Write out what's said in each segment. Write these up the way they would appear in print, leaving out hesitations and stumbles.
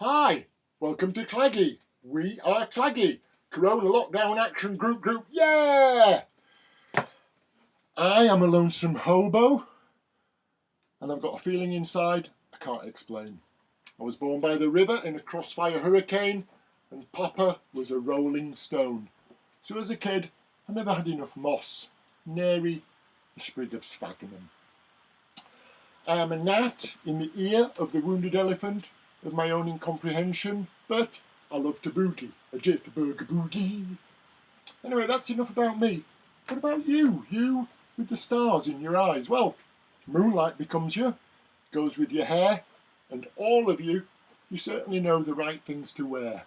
Hi, welcome to C.L.A.G.G.Y. We are C.L.A.G.G.Y. Corona Lockdown Action Group. Yeah! I am a lonesome hobo, and I've got a feeling inside I can't explain. I was born by the river in a crossfire hurricane, and Papa was a rolling stone. So as a kid, I never had enough moss, nary a sprig of sphagnum. I am a gnat in the ear of the wounded elephant of my own incomprehension, but I love to boogie, a jitterbug boogie. Anyway, that's enough about me. What about you? You with the stars in your eyes. Well, moonlight becomes you, goes with your hair, and all of you, you certainly know the right things to wear.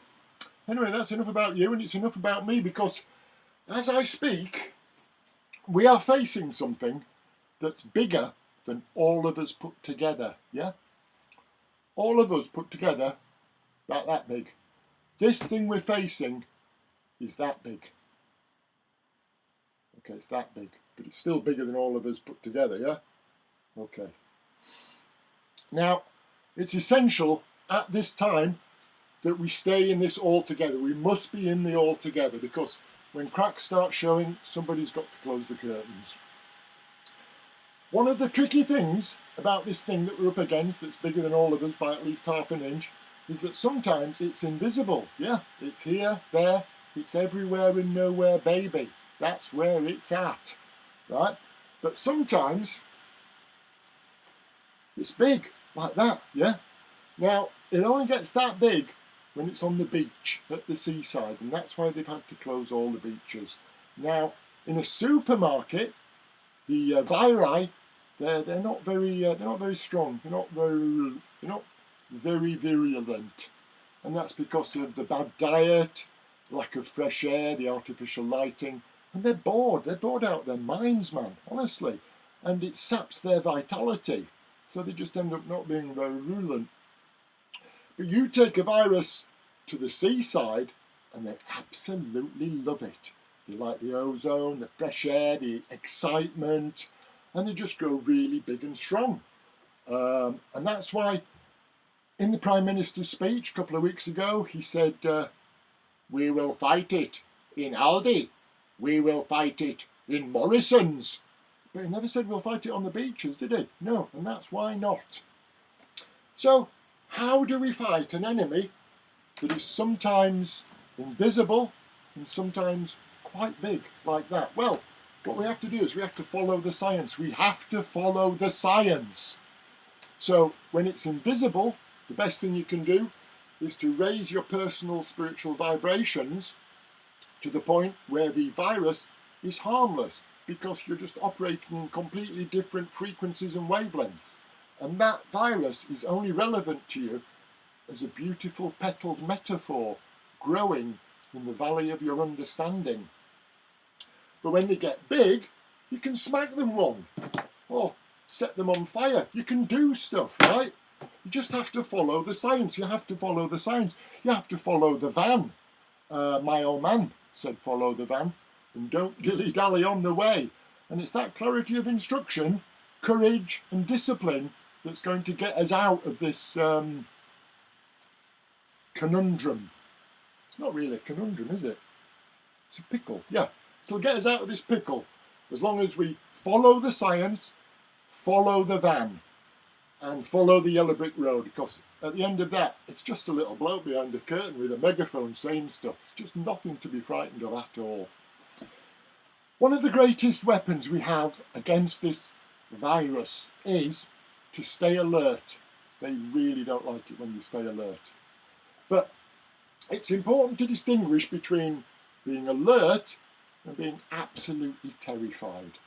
Anyway, that's enough about you, and it's enough about me, because as I speak, we are facing something that's bigger than all of us put together, yeah? All of us put together, about that big. This thing we're facing is that big. Okay, it's that big, but it's still bigger than all of us put together, yeah? Okay. Now, it's essential at this time that we stay in this all together. We must be in the all together, because when cracks start showing, somebody's got to close the curtains. One of the tricky things about this thing that we're up against, that's bigger than all of us by at least ½ an inch, is that sometimes it's invisible. Yeah, it's here, there, it's everywhere and nowhere, baby. That's where it's at, right? But sometimes it's big, like that, yeah? Now, it only gets that big when it's on the beach, at the seaside, and that's why they've had to close all the beaches. Now, in a supermarket, the viri, they're not very strong. They're not very virulent, and that's because of the bad diet, lack of fresh air, the artificial lighting, and they're bored. They're bored out of their minds, man. Honestly, and it saps their vitality, so they just end up not being very virulent. But you take a virus to the seaside, and they absolutely love it. They like the ozone, the fresh air, the excitement, and they just grow really big and strong. And that's why in the Prime Minister's speech a couple of weeks ago, he said, we will fight it in Aldi, we will fight it in Morrison's. But he never said we'll fight it on the beaches, did he? No, and that's why not. So, how do we fight an enemy that is sometimes invisible and sometimes quite big like that? Well, what we have to do is we have to follow the science. We have to follow the science. So when it's invisible, the best thing you can do is to raise your personal spiritual vibrations to the point where the virus is harmless, because you're just operating in completely different frequencies and wavelengths. And that virus is only relevant to you as a beautiful petaled metaphor growing in the valley of your understanding. But when they get big, you can smack them one or set them on fire. You can do stuff, right? You just have to follow the science. You have to follow the science. You have to follow the van. My old man said follow the van and don't dilly-dally on the way. And it's that clarity of instruction, courage and discipline that's going to get us out of this conundrum. It's not really a conundrum, is it? It's a pickle, yeah. It'll get us out of this pickle as long as we follow the science, follow the van, and follow the yellow brick road, because at the end of that, it's just a little bloke behind a curtain with a megaphone saying stuff. It's just nothing to be frightened of at all. One of the greatest weapons we have against this virus is to stay alert. They really don't like it when you stay alert. But it's important to distinguish between being alert and being absolutely terrified.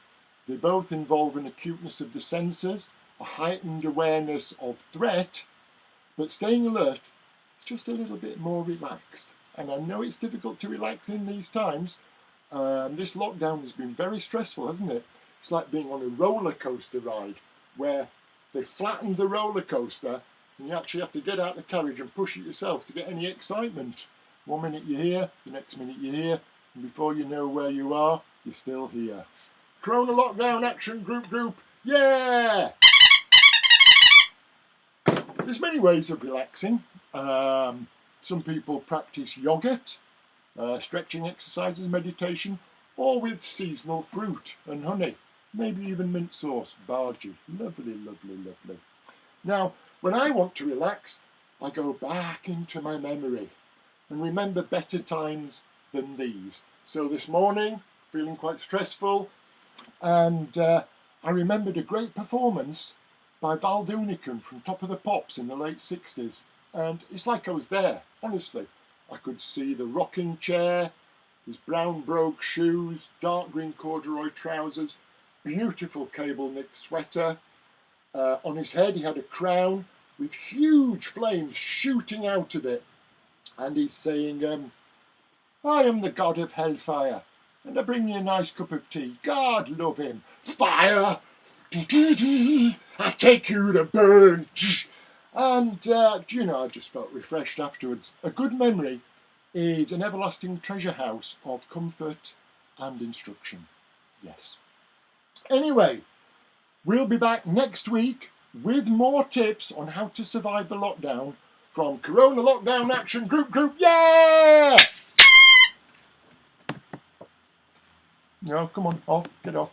They both involve an acuteness of the senses, a heightened awareness of threat, but staying alert is just a little bit more relaxed. And I know it's difficult to relax in these times. This lockdown has been very stressful, hasn't it? It's like being on a roller coaster ride where they flattened the roller coaster and you actually have to get out the carriage and push it yourself to get any excitement. 1 minute you're here, the next minute you're here, and before you know where you are, you're still here. Corona Lockdown Action Group, yeah! There's many ways of relaxing. Some people practice yogurt, stretching exercises, meditation, or with seasonal fruit and honey, maybe even mint sauce, bhaji. Lovely, lovely, lovely. Now, when I want to relax, I go back into my memory and remember better times than these. So this morning, feeling quite stressful, and I remembered a great performance by Val Doonican from Top of the Pops in the late 60s. And it's like I was there, honestly. I could see the rocking chair, his brown brogue shoes, dark green corduroy trousers, beautiful cable knit sweater. On his head he had a crown with huge flames shooting out of it. And he's saying, I am the god of hellfire, and I bring you a nice cup of tea. God love him. Fire! I take you to burn. And, you know, I just felt refreshed afterwards. A good memory is an everlasting treasure house of comfort and instruction. Yes. Anyway, we'll be back next week with more tips on how to survive the lockdown from Corona Lockdown Action Group. Yeah! No, come on, off, get off.